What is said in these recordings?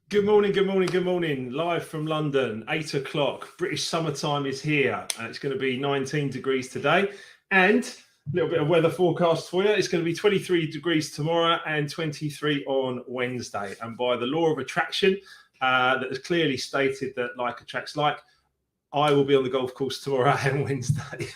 Good morning, good morning, good morning. Live from London, 8 o'clock. British summertime is here. It's going to be 19 degrees today. And a little bit of weather forecast for you. It's going to be 23 degrees tomorrow and 23 on Wednesday. And by the law of attraction, that has clearly stated that like attracts like, I will be on the golf course tomorrow and Wednesday.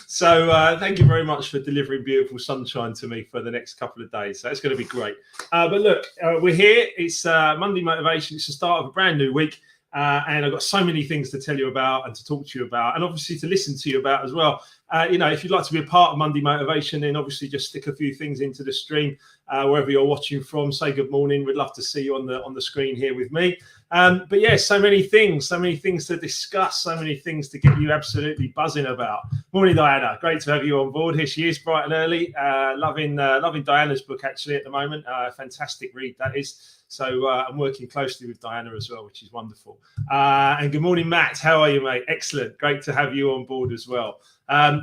So thank you very much for delivering beautiful sunshine to me for the next couple of days. So it's going to be great. But look, we're here. It's Monday Motivation. It's the start of a brand new week. And I've got so many things to tell you about and to talk to you about and obviously to listen to you about as well. If you'd like to be a part of Monday Motivation, then obviously just stick a few things into the stream wherever you're watching from. Say good morning. We'd love to see you on the screen here with me. But yeah, so many things to discuss, so many things to get you absolutely buzzing about. Morning, Diana. Great to have you on board. Here she is, bright and early. Loving Diana's book actually at the moment. Fantastic read that is. So I'm working closely with Diana as well, which is wonderful. And good morning, Matt. How are you, mate? Excellent. Great to have you on board as well.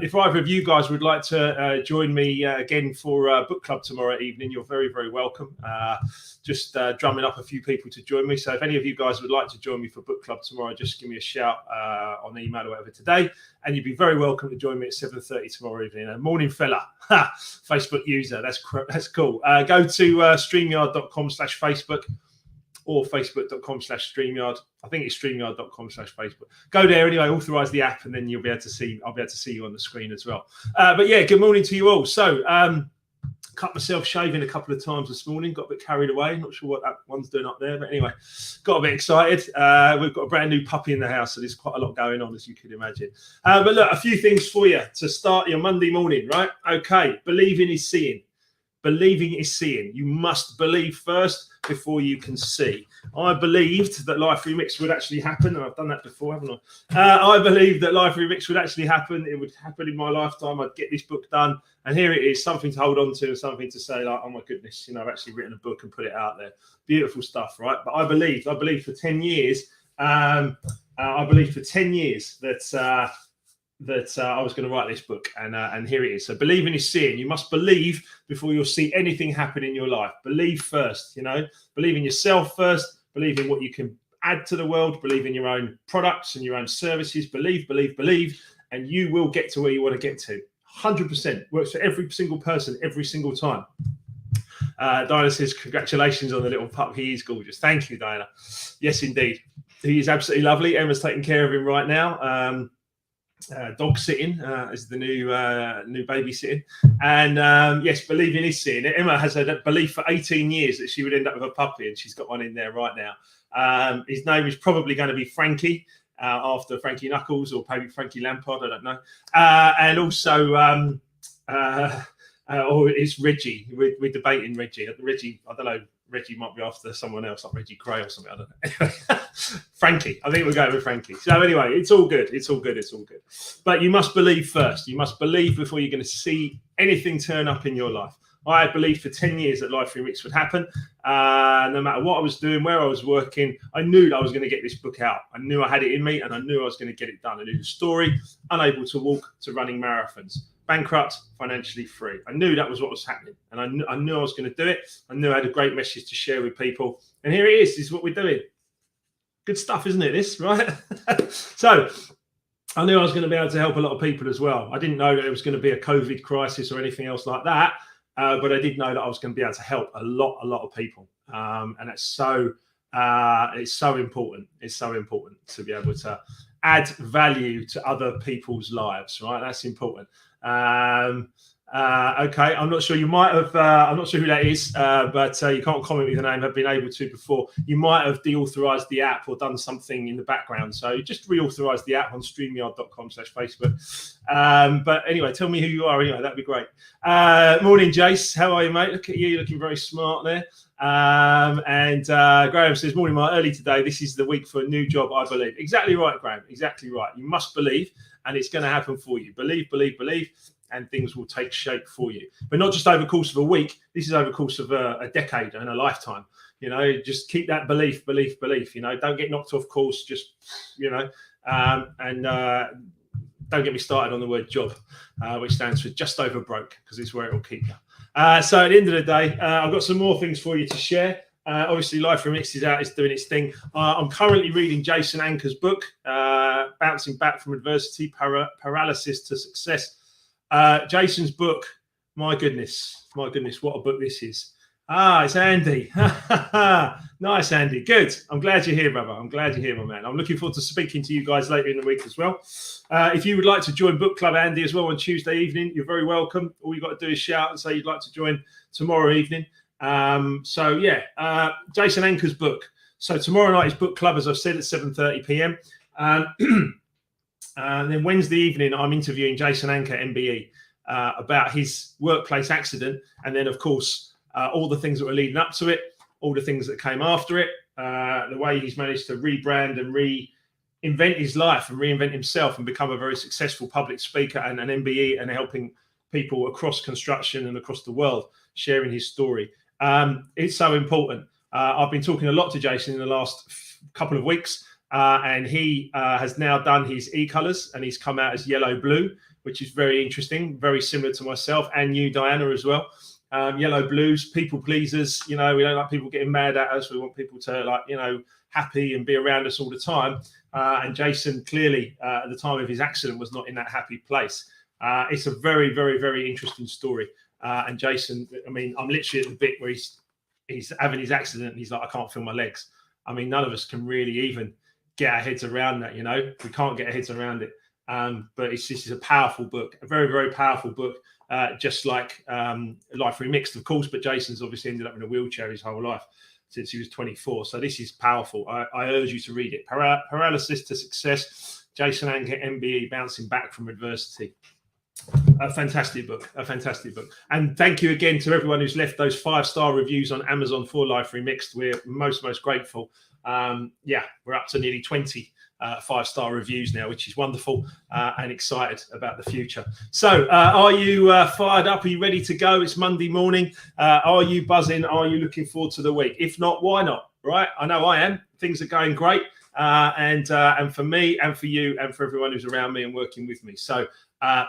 If either of you guys would like to join me again for book club tomorrow evening, you're very, very welcome. Just drumming up a few people to join me. So if any of you guys would like to join me for book club tomorrow, just give me a shout on email or whatever today. And you'd be very welcome to join me at 7:30 tomorrow evening. Morning, fella. Facebook user. That's cool. Go to streamyard.com/Facebook. or facebook.com/StreamYard. I think it's streamyard.com/Facebook. Go there anyway, authorize the app, and then I'll be able to see you on the screen as well. But yeah, good morning to you all. So cut myself shaving a couple of times this morning, got a bit carried away. Not sure what that one's doing up there, but anyway, got a bit excited. We've got a brand new puppy in the house, so there's quite a lot going on, as you could imagine. But look, a few things for you to start your Monday morning, right? Okay, believing is seeing. Believing is seeing. You must believe first before you can see. I believed that Life Remix would actually happen, and I've done that before, haven't I? I believed that Life Remix would actually happen. It would happen in my lifetime. I'd get this book done, and here it is, something to hold on to and something to say like, oh my goodness, I've actually written a book and put it out there. Beautiful stuff, right? But I believed for 10 years. I believed for 10 years that I was going to write this book, and here it is. So believing is seeing. You must believe before you'll see anything happen in your life. Believe first, believe in yourself first, believe in what you can add to the world, believe in your own products and your own services, believe, and you will get to where you want to get to. 100% works for every single person, every single time. Diana says, congratulations on the little pup. He is gorgeous. Thank you, Diana. Yes, indeed. He is absolutely lovely. Emma's taking care of him right now. Dog sitting is the new babysitting, and yes, believing is seeing. Emma has had a belief for 18 years that she would end up with a puppy, and she's got one in there right now. His name is probably going to be Frankie, after Frankie Knuckles or maybe Frankie Lampard, I don't know. And also, or it's Reggie. We're debating Reggie. I don't know. Reggie might be after someone else, like Reggie Gray or something. I don't know. Anyway, Frankie. I think we're going with Frankie. So anyway, it's all good. It's all good. But you must believe first. You must believe before you're going to see anything turn up in your life. I believed for 10 years that Life Remix would happen. No matter what I was doing, where I was working, I knew that I was going to get this book out. I knew I had it in me, and I knew I was going to get it done. I knew the story, unable to walk, to running marathons. Bankrupt, financially free. I knew that was what was happening, and I knew I was going to do it. I knew I had a great message to share with people, and here it is. This is what we're doing. Good stuff, isn't it? This, right? So I knew I was going to be able to help a lot of people as well. I didn't know that it was going to be a COVID crisis or anything else like that, but I did know that I was going to be able to help a lot of people, and it's so important. It's so important to be able to add value to other people's lives, right? That's important. Okay, I'm not sure. You might have. I'm not sure who that is, but you can't comment with your name. I've been able to before. You might have deauthorized the app or done something in the background. So just reauthorize the app on streamyard.com/Facebook. But anyway, tell me who you are. Anyway, that'd be great. Morning, Jace. How are you, mate? Look at you, looking very smart there. And Graham says, morning, Mark. Early today. This is the week for a new job, I believe. Exactly right, Graham. Exactly right. You must believe, and it's going to happen for you. Believe, and things will take shape for you. But not just over the course of a week. This is over the course of a decade and a lifetime. Just keep that belief. Don't get knocked off course. Just, and don't get me started on the word job, which stands for just over broke, because it's where it will keep you. So at the end of the day, I've got some more things for you to share. Obviously, Life Remixed is out, it's doing its thing. I'm currently reading Jason Anker's book, Bouncing Back from Adversity, Paralysis to Success. Jason's book, my goodness, what a book this is. It's Andy. Nice, Andy. Good. I'm glad you're here, brother. I'm glad you're here, my man. I'm looking forward to speaking to you guys later in the week as well. If you would like to join Book Club Andy as well on Tuesday evening, you're very welcome. All you've got to do is shout and say you'd like to join tomorrow evening. Jason Anker's book. So tomorrow night is Book Club, as I've said, at 7:30 p.m. And then Wednesday evening, I'm interviewing Jason Anker, MBE, about his workplace accident. And then, of course, all the things that were leading up to it, all the things that came after it, the way he's managed to rebrand and reinvent his life and reinvent himself and become a very successful public speaker and an MBE and helping people across construction and across the world sharing his story. It's so important. I've been talking a lot to Jason in the last couple of weeks, and he has now done his e-colors and he's come out as yellow blue, which is very interesting, very similar to myself and you, Diana, as well. Yellow blues, people pleasers, we don't like people getting mad at us. We want people to happy and be around us all the time. And Jason clearly at the time of his accident was not in that happy place. It's a very, very, very interesting story. And Jason, I'm literally at the bit where he's having his accident and he's like, I can't feel my legs. None of us can really even get our heads around that, we can't get our heads around it. But this is a powerful book, a very, very powerful book. Just like Life Remixed, of course, but Jason's obviously ended up in a wheelchair his whole life since he was 24. So this is powerful. I urge you to read it. Paralysis to Success, Jason Anker, MBE, Bouncing Back from Adversity. A fantastic book. And thank you again to everyone who's left those 5-star reviews on Amazon for Life Remixed. We're most grateful. We're up to nearly 20 5-star reviews now, which is wonderful, and excited about the future. So are you fired up? Are you ready to go? It's Monday morning. Are you buzzing? Are you looking forward to the week? If not, why not? Right? I know I am. Things are going great. And for me and for you and for everyone who's around me and working with me. So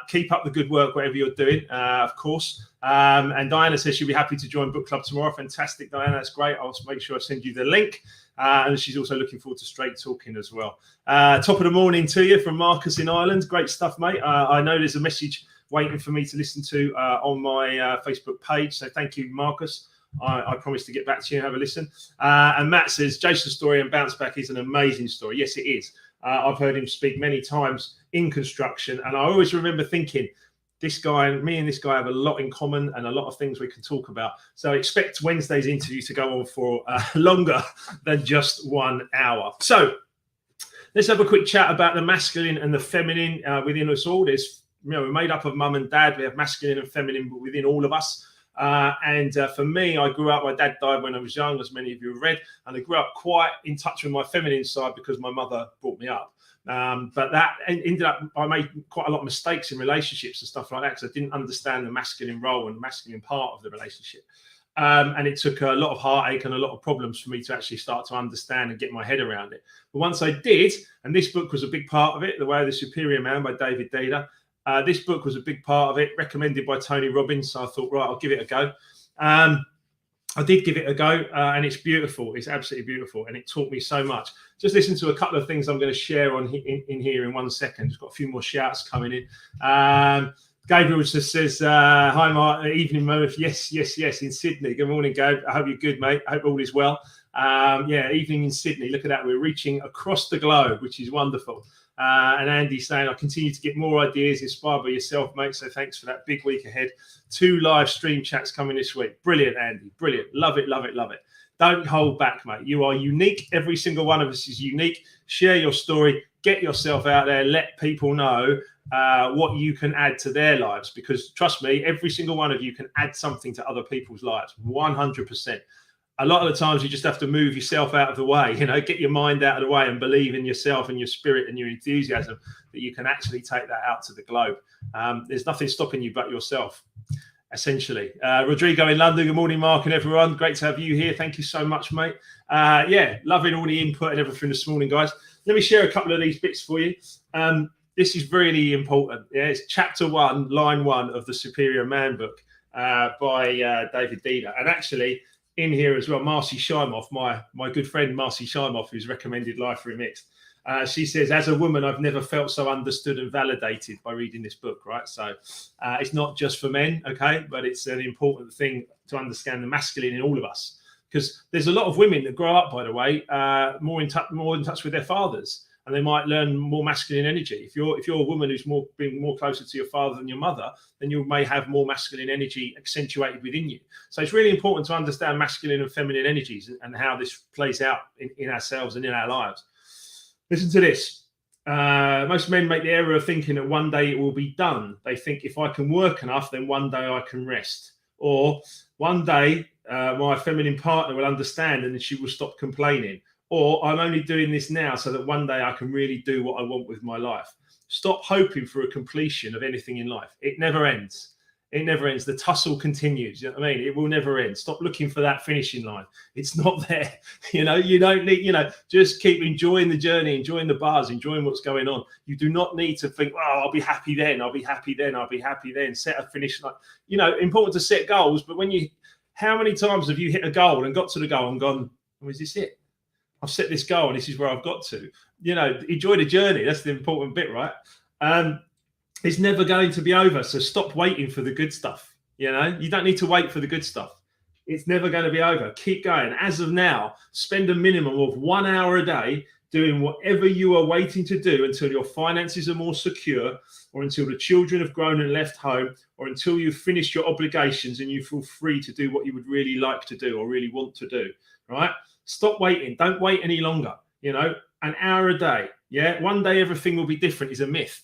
keep up the good work, whatever you're doing, of course. And Diana says she'll be happy to join Book Club tomorrow. Fantastic, Diana. That's great. I'll make sure I send you the link. And she's also looking forward to straight talking as well. Top of the morning to you from Marcus in Ireland. Great stuff, mate. I know there's a message waiting for me to listen to on my Facebook page. So thank you, Marcus. I promise to get back to you and have a listen. And Matt says, Jason's story and bounce back is an amazing story. Yes, it is. I've heard him speak many times in construction. And I always remember thinking, me and this guy have a lot in common and a lot of things we can talk about. So expect Wednesday's interview to go on for longer than just 1 hour. So let's have a quick chat about the masculine and the feminine within us all. We're made up of mum and dad. We have masculine and feminine within all of us. For me, I grew up, my dad died when I was young, as many of you have read, and I grew up quite in touch with my feminine side because my mother brought me up. But that ended up, I made quite a lot of mistakes in relationships and stuff like that because I didn't understand the masculine role and masculine part of the relationship. And it took a lot of heartache and a lot of problems for me to actually start to understand and get my head around it. But once I did, and this book was a big part of it, The Way of the Superior Man by David Dida. This book was a big part of it, recommended by Tony Robbins. So I thought, right, I'll give it a go. I did give it a go, and it's beautiful. It's absolutely beautiful, and it taught me so much. Just listen to a couple of things I'm going to share in here in 1 second. Just got a few more shouts coming in. Gabriel just says, hi, Mark. Evening, Murph. Yes, in Sydney. Good morning, Gabe. I hope you're good, mate. I hope all is well. Evening in Sydney. Look at that. We're reaching across the globe, which is wonderful. And Andy saying, I continue to get more ideas inspired by yourself, mate. So thanks for that. Big week ahead. 2 live stream chats coming this week. Brilliant, Andy. Brilliant. Love it. Don't hold back, mate. You are unique. Every single one of us is unique. Share your story. Get yourself out there. Let people know what you can add to their lives. Because trust me, every single one of you can add something to other people's lives. 100%. A lot of the times you just have to move yourself out of the way, get your mind out of the way and believe in yourself and your spirit and your enthusiasm that you can actually take that out to the globe. There's nothing stopping you but yourself, essentially. Rodrigo in London, good morning, Mark and everyone. Great to have you here. Thank you so much, mate. Loving all the input and everything this morning, guys. Let me share a couple of these bits for you. This is really important. Yeah, it's chapter 1, line 1 of the Superior Man book by David Dida. And actually, in here as well, Marcy Shimoff, my good friend Marcy Shimoff, who's recommended Life Remixed. She says, as a woman, I've never felt so understood and validated by reading this book, right? So it's not just for men, okay? But it's an important thing to understand the masculine in all of us. Because there's a lot of women that grow up, by the way, more in touch with their fathers. And they might learn more masculine energy. If you're a woman who's being more closer to your father than your mother, then you may have more masculine energy accentuated within you. So it's really important to understand masculine and feminine energies and how this plays out in ourselves and in our lives. Listen to this. Most men make the error of thinking that one day it will be done. They think if I can work enough, then one day I can rest. Or one day my feminine partner will understand and then she will stop complaining. Or I'm only doing this now so that one day I can really do what I want with my life. Stop hoping for a completion of anything in life. It never ends. It never ends. The tussle continues. You know what I mean? It will never end. Stop looking for that finishing line. It's not there. You don't need, just keep enjoying the journey, enjoying the bars, enjoying what's going on. You do not need to think, oh, I'll be happy then. I'll be happy then. I'll be happy then. Set a finish line. Important to set goals. But how many times have you hit a goal and got to the goal and gone, oh, is this it? I've set this goal and this is where I've got to. Enjoy the journey. That's the important bit, right? It's never going to be over. So stop waiting for the good stuff. You don't need to wait for the good stuff. It's never going to be over. Keep going. As of now, spend a minimum of 1 hour a day doing whatever you are waiting to do until your finances are more secure, or until the children have grown and left home, or until you've finished your obligations and you feel free to do what you would really like to do or really want to do, right? Stop waiting. Don't wait any longer. An hour a day. Yeah. One day everything will be different is a myth.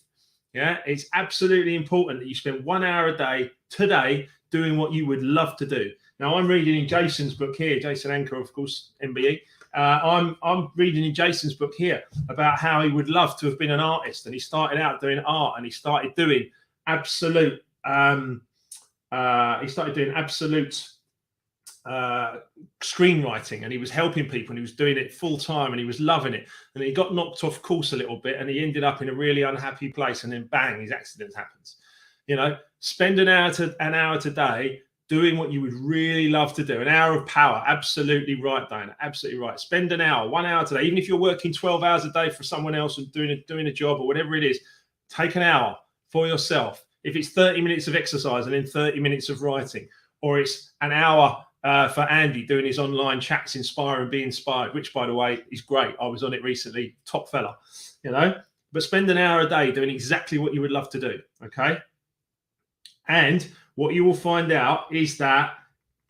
Yeah. It's absolutely important that you spend 1 hour a day today doing what you would love to do. Now, I'm reading in Jason's book here, Jason Anker, of course, MBE. I'm reading in Jason's book here about how he would love to have been an artist, and he started out doing art, and he started doing absolute screenwriting, and he was helping people and he was doing it full time and he was loving it, and he got knocked off course a little bit and he ended up in a really unhappy place, and then bang, his accident happens. Spend an hour today doing what you would really love to do. An hour of power. Absolutely right, Diana. Absolutely right. Spend an hour, 1 hour today. Even if you're working 12 hours a day for someone else and doing a job or whatever it is, take an hour for yourself. If it's 30 minutes of exercise and then 30 minutes of writing, or it's an hour for Andy doing his online chats, Inspire and Be Inspired, which, by the way, is great. I was on it recently. Top fella, But spend an hour a day doing exactly what you would love to do, okay? And what you will find out is that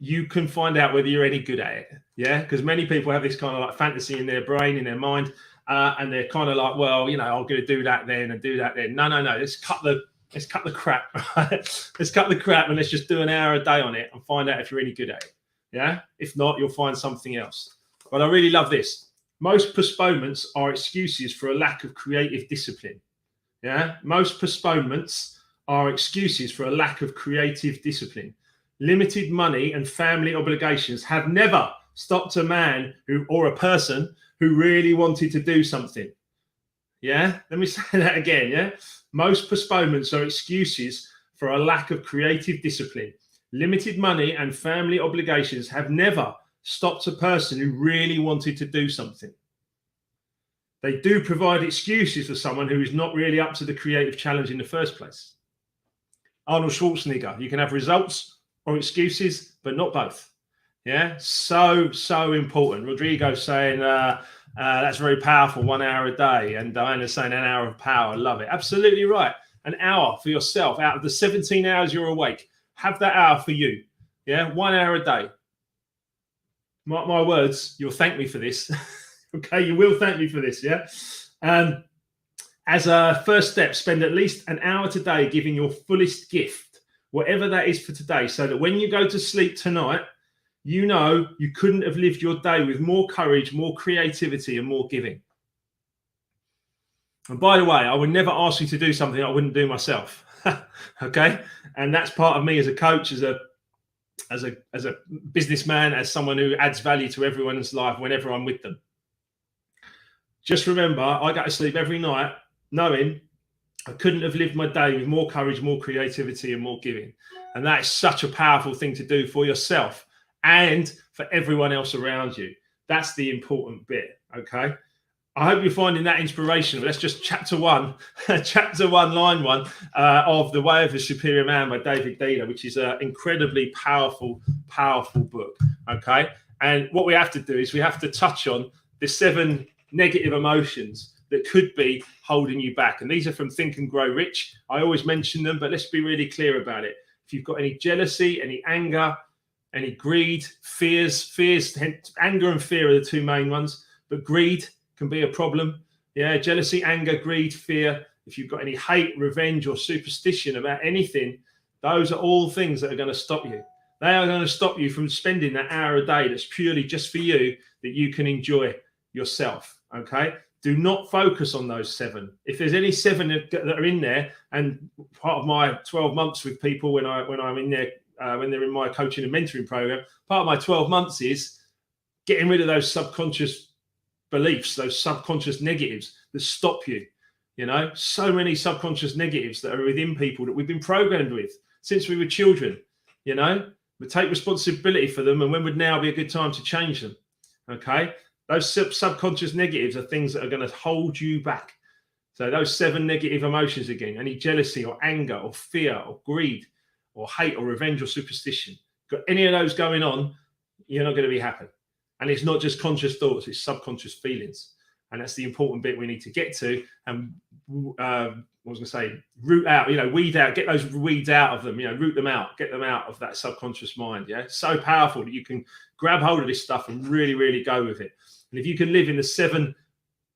you can find out whether you're any good at it, yeah? Because many people have this kind of like fantasy in their brain, in their mind, and they're kind of like, well, I'm going to do that then and do that then. No. Let's cut the crap. Right? Let's cut the crap and let's just do an hour a day on it and find out if you're any good at it. Yeah. If not, you'll find something else. But I really love this. Most postponements are excuses for a lack of creative discipline. Yeah. Most postponements are excuses for a lack of creative discipline. Limited money and family obligations have never stopped a man or a person who really wanted to do something. Yeah. Let me say that again. Yeah. Most postponements are excuses for a lack of creative discipline. Limited money and family obligations have never stopped a person who really wanted to do something. They do provide excuses for someone who is not really up to the creative challenge in the first place. Arnold Schwarzenegger, you can have results or excuses, but not both. Yeah, so important. Rodrigo saying that's very powerful, 1 hour a day. And Diana's saying an hour of power. Love it. Absolutely right. An hour for yourself out of the 17 hours you're awake. Have that hour for you. Yeah, 1 hour a day. Mark my words, you'll thank me for this. Okay, you will thank me for this. Yeah. As a first step, spend at least an hour today giving your fullest gift, whatever that is for today, so that when you go to sleep tonight, you couldn't have lived your day with more courage, more creativity, and more giving. And by the way, I would never ask you to do something I wouldn't do myself. Okay, and that's part of me as a coach, as a businessman, as someone who adds value to everyone's life whenever I'm with them. Just remember, I go to sleep every night knowing I couldn't have lived my day with more courage, more creativity, and more giving. And that is such a powerful thing to do for yourself and for everyone else around you. That's the important bit, okay? I hope you're finding that inspirational. That's just chapter 1, chapter 1, line 1 of The Way of a Superior Man by David Dealer, which is an incredibly powerful, powerful book, okay? And what we have to do is we have to touch on the 7 negative emotions that could be holding you back. And these are from Think and Grow Rich. I always mention them, but let's be really clear about it. If you've got any jealousy, any anger, any greed, fears, anger and fear are the 2 main ones, but greed can be a problem. Yeah, jealousy, anger, greed, fear. If you've got any hate, revenge, or superstition about anything, those are all things that are going to stop you. They are going to stop you from spending that hour a day that's purely just for you, that you can enjoy yourself. Okay? Do not focus on those 7. If there's any 7 that are in there, and part of my 12 months with people when I'm in there, when they're in my coaching and mentoring program, part of my 12 months is getting rid of those subconscious beliefs, those subconscious negatives that stop you. You know, so many subconscious negatives that are within people that we've been programmed with since we were children. You know, we take responsibility for them, and when would now be a good time to change them? Okay, those subconscious negatives are things that are going to hold you back. So those 7 negative emotions again, any jealousy or anger or fear or greed or hate or revenge or superstition, got any of those going on, you're not going to be happy. And it's not just conscious thoughts, it's subconscious feelings. And that's the important bit we need to get to. And I was going to say, root out, weed out, get those weeds out of them, root them out, get them out of that subconscious mind. Yeah. So powerful that you can grab hold of this stuff and really, really go with it. And if you can live in the 7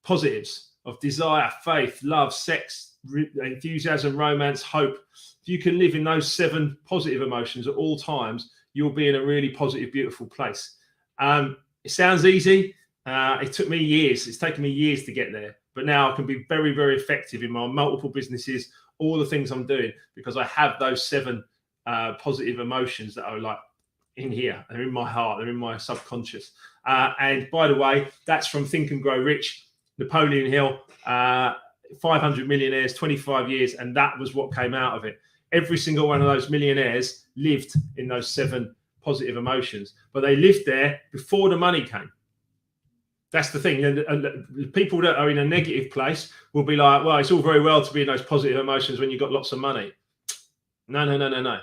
positives of desire, faith, love, sex, enthusiasm, romance, hope, if you can live in those 7 positive emotions at all times, you'll be in a really positive, beautiful place. It sounds easy. It took me years. It's taken me years to get there. But now I can be very, very effective in my multiple businesses, all the things I'm doing, because I have those 7 positive emotions that are like in here. They're in my heart. They're in my subconscious. And by the way, that's from Think and Grow Rich, Napoleon Hill, 500 millionaires, 25 years. And that was what came out of it. Every single one of those millionaires lived in those 7 positive emotions, but they lived there before the money came. That's the thing. And people that are in a negative place will be like, well, it's all very well to be in those positive emotions when you've got lots of money. No.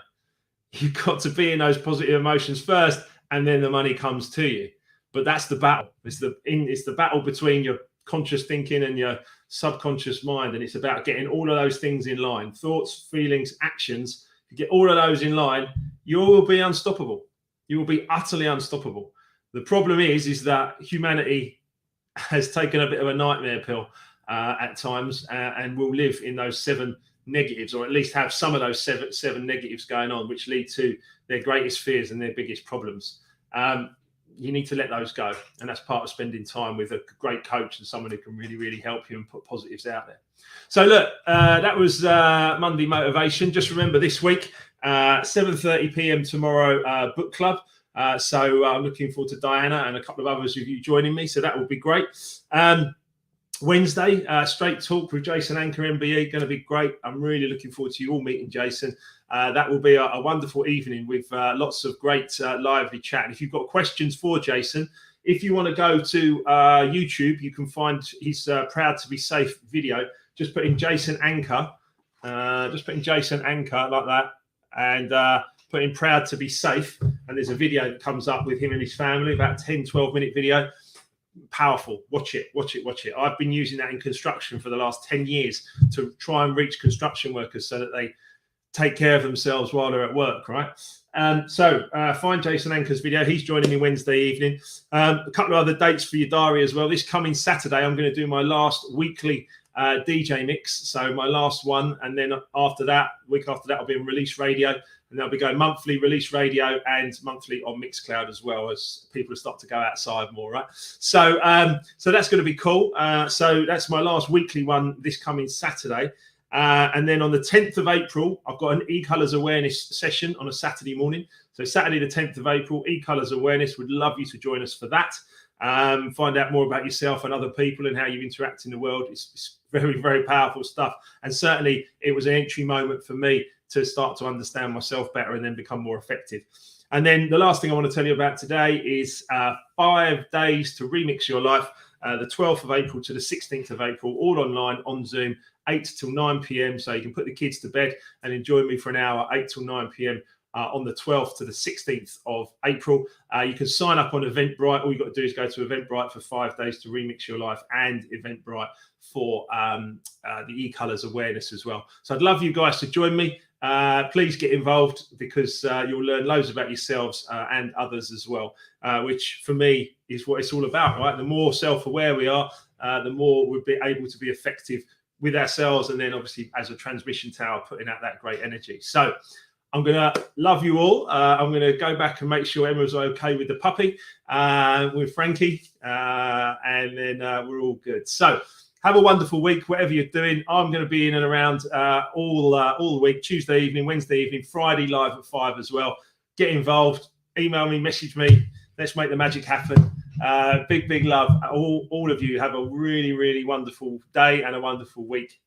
You've got to be in those positive emotions first, and then the money comes to you. But that's the battle. It's the battle between your conscious thinking and your subconscious mind, and it's about getting all of those things in line: thoughts, feelings, actions. If you get all of those in line, you will be unstoppable. You will be utterly unstoppable. The problem is that humanity has taken a bit of a nightmare pill at times, and will live in those 7 negatives, or at least have some of those seven negatives going on, which lead to their greatest fears and their biggest problems. You need to let those go, and that's part of spending time with a great coach and someone who can really, really help you and put positives out there. So look, that was Monday Motivation. Just remember this week, 7:30 p.m. tomorrow, book club. So I'm looking forward to Diana and a couple of others of you joining me. So that will be great. Wednesday, Straight Talk with Jason Anker MBE, going to be great. I'm really looking forward to you all meeting Jason. That will be a wonderful evening with lots of great lively chat. And if you've got questions for Jason, if you want to go to YouTube, you can find his Proud to Be Safe video. Just put in Jason Anker. Just put in Jason Anker like that. And put in Proud to Be Safe. And there's a video that comes up with him and his family, about 10, 12-minute video. Powerful. Watch it. I've been using that in construction for the last 10 years to try and reach construction workers so that they take care of themselves while they're at work, right? So find Jason Anker's video. He's joining me Wednesday evening. A couple of other dates for your diary as well. This coming Saturday, I'm going to do my last weekly DJ mix. So my last one. And then after that, week after that, I'll be on Release Radio. And they'll be going monthly Release Radio and monthly on Mixcloud as well, as people start to go outside more, right? So so that's going to be cool. So that's my last weekly one this coming Saturday. And then on the 10th of April, I've got an e-colours awareness session on a Saturday morning. So Saturday, the 10th of April, e-colours awareness. Would love you to join us for that. Find out more about yourself and other people and how you interact in the world. It's very, very powerful stuff. And certainly it was an entry moment for me to start to understand myself better and then become more effective. And then the last thing I want to tell you about today is 5 days to remix your life. The 12th of April to the 16th of April, all online on Zoom, 8 till 9 p.m. So you can put the kids to bed and enjoy me for an hour, 8 till 9 p.m. On the 12th to the 16th of April. You can sign up on Eventbrite. All you've got to do is go to Eventbrite for 5 days to remix your life, and Eventbrite for the e-colours awareness as well. So I'd love you guys to join me. Please get involved, because you'll learn loads about yourselves and others as well, which for me is what it's all about, right? The more self-aware we are, the more we'll be able to be effective with ourselves, and then obviously as a transmission tower, putting out that great energy. So I'm going to love you all. I'm going to go back and make sure Emma's okay with the puppy, with Frankie, and then we're all good. So have a wonderful week, whatever you're doing. I'm going to be in and around all the week, Tuesday evening, Wednesday evening, Friday live at 5 as well. Get involved, email me, message me. Let's make the magic happen. Big love. All of you have a really, really wonderful day and a wonderful week.